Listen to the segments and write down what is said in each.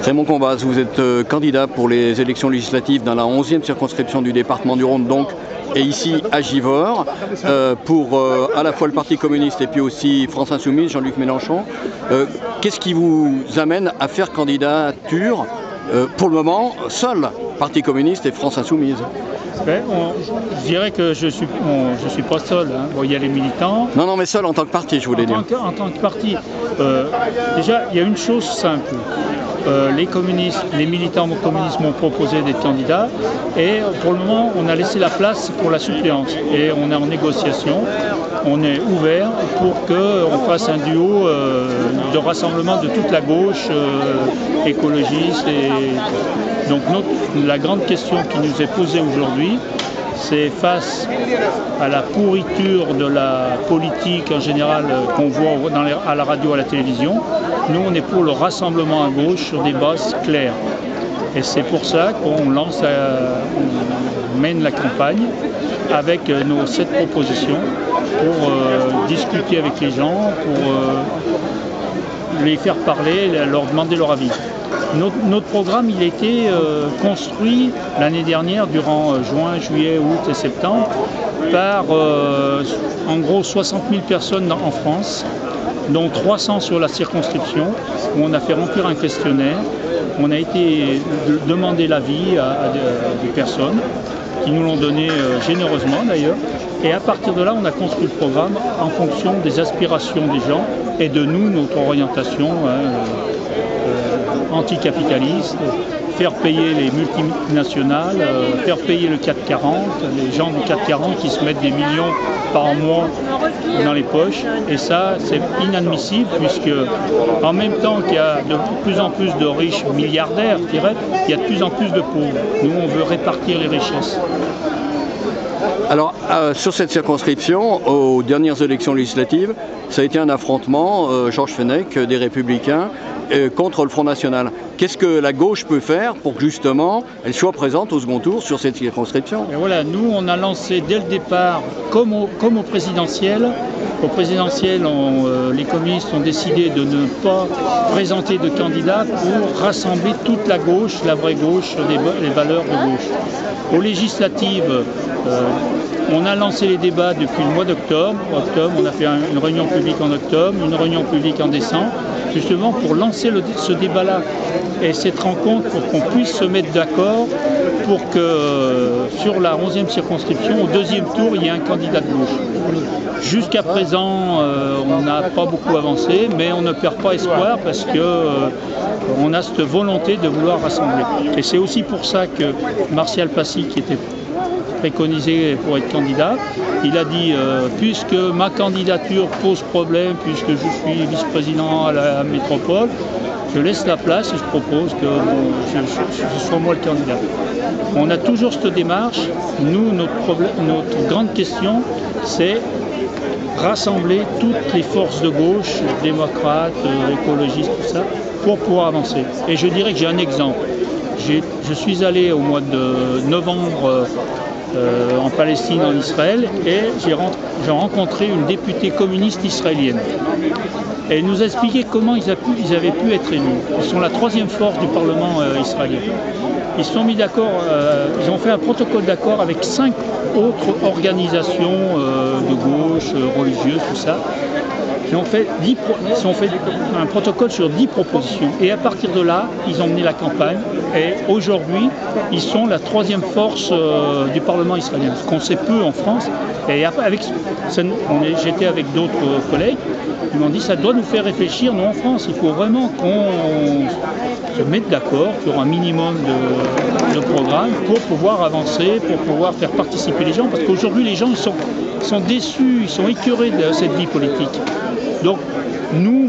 Raymond Combaz, vous êtes candidat pour les élections législatives dans la 11e circonscription du département du Rhône, donc, et ici à Givors, pour à la fois le Parti communiste et puis aussi France Insoumise, Jean-Luc Mélenchon. Qu'est-ce qui vous amène à faire candidature pour le moment, seul Parti communiste et France Insoumise? Je dirais que je suis pas seul. Hein. Bon, il y a les militants. Non, mais seul en tant que parti, je voulais dire. En tant que parti. Déjà, il y a une chose simple. Les militants communistes m'ont proposé d'être candidat et pour le moment, on a laissé la place pour la suppléance. Et on est en négociation. On est ouvert pour qu'on fasse un duo de rassemblement de toute la gauche écologiste. Donc la grande question qui nous est posée aujourd'hui, c'est face à la pourriture de la politique en général qu'on voit à la radio, à la télévision, nous on est pour le rassemblement à gauche sur des bases claires. Et c'est pour ça qu'on mène la campagne avec nos 7 propositions pour discuter avec les gens, pour les faire parler, leur demander leur avis. Notre programme, il a été construit l'année dernière, durant juin, juillet, août et septembre, par en gros 60 000 personnes en France, dont 300 sur la circonscription, où on a fait remplir un questionnaire. On a été demander l'avis à des personnes qui nous l'ont donné généreusement d'ailleurs. Et à partir de là, on a construit le programme en fonction des aspirations des gens et de nous, notre orientation anticapitaliste, faire payer les multinationales, faire payer le CAC 40, les gens du CAC 40 qui se mettent des millions par mois dans les poches. Et ça, c'est inadmissible puisque en même temps qu'il y a de plus en plus de riches milliardaires, je dirais, il y a de plus en plus de pauvres. Nous, on veut répartir les richesses. Alors, sur cette circonscription, aux dernières élections législatives, ça a été un affrontement, Georges Fenech, des Républicains, contre le Front National. Qu'est-ce que la gauche peut faire pour que justement elle soit présente au second tour sur cette circonscription? Et voilà, nous on a lancé dès le départ, comme au présidentiel. Au présidentiel, les communistes ont décidé de ne pas présenter de candidats pour rassembler toute la gauche, la vraie gauche, les valeurs de gauche. Aux législatives, on a lancé les débats depuis le mois d'octobre. On a fait une réunion publique en octobre, une réunion publique en décembre, justement pour lancer ce débat-là et cette rencontre pour qu'on puisse se mettre d'accord pour que sur la 11e circonscription, au deuxième tour, il y ait un candidat de gauche. Jusqu'à présent, on n'a pas beaucoup avancé, mais on ne perd pas espoir parce qu'on a cette volonté de vouloir rassembler. Et c'est aussi pour ça que Martial Passy, qui était préconisé pour être candidat, il a dit puisque ma candidature pose problème, puisque je suis vice-président à la métropole, je laisse la place et je propose que ce soit moi le candidat. On a toujours cette démarche. Nous, notre grande question, c'est rassembler toutes les forces de gauche, démocrates, écologistes, tout ça, pour pouvoir avancer. Et je dirais que j'ai un exemple. Je suis allé au mois de novembre en Palestine, en Israël, et j'ai rencontré une députée communiste israélienne. Et elle nous a expliqué comment ils avaient pu être élus. Ils sont la 3e force du Parlement israélien. Ils se sont mis d'accord, ils ont fait un protocole d'accord avec 5 autres organisations de gauche, religieuses, tout ça. Ils ont fait un protocole sur 10 propositions. Et à partir de là, ils ont mené la campagne. Et aujourd'hui, ils sont la 3e force du Parlement israélien. Ce qu'on sait peu en France. Et j'étais avec d'autres collègues. Ils m'ont dit ça doit nous faire réfléchir, nous en France. Il faut vraiment qu'on se mette d'accord sur un minimum de programmes pour pouvoir avancer, pour pouvoir faire participer les gens. Parce qu'aujourd'hui, les gens sont déçus, ils sont écœurés de cette vie politique. Donc nous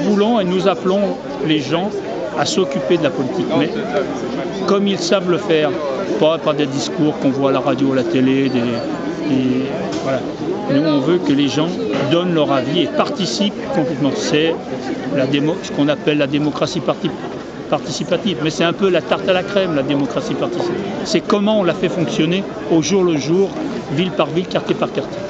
voulons et nous appelons les gens à s'occuper de la politique, mais comme ils savent le faire, pas par des discours qu'on voit à la radio, à la télé, voilà. Nous on veut que les gens donnent leur avis et participent complètement. C'est ce qu'on appelle la démocratie participative, mais c'est un peu la tarte à la crème, la démocratie participative. C'est comment on la fait fonctionner au jour le jour, ville par ville, quartier par quartier.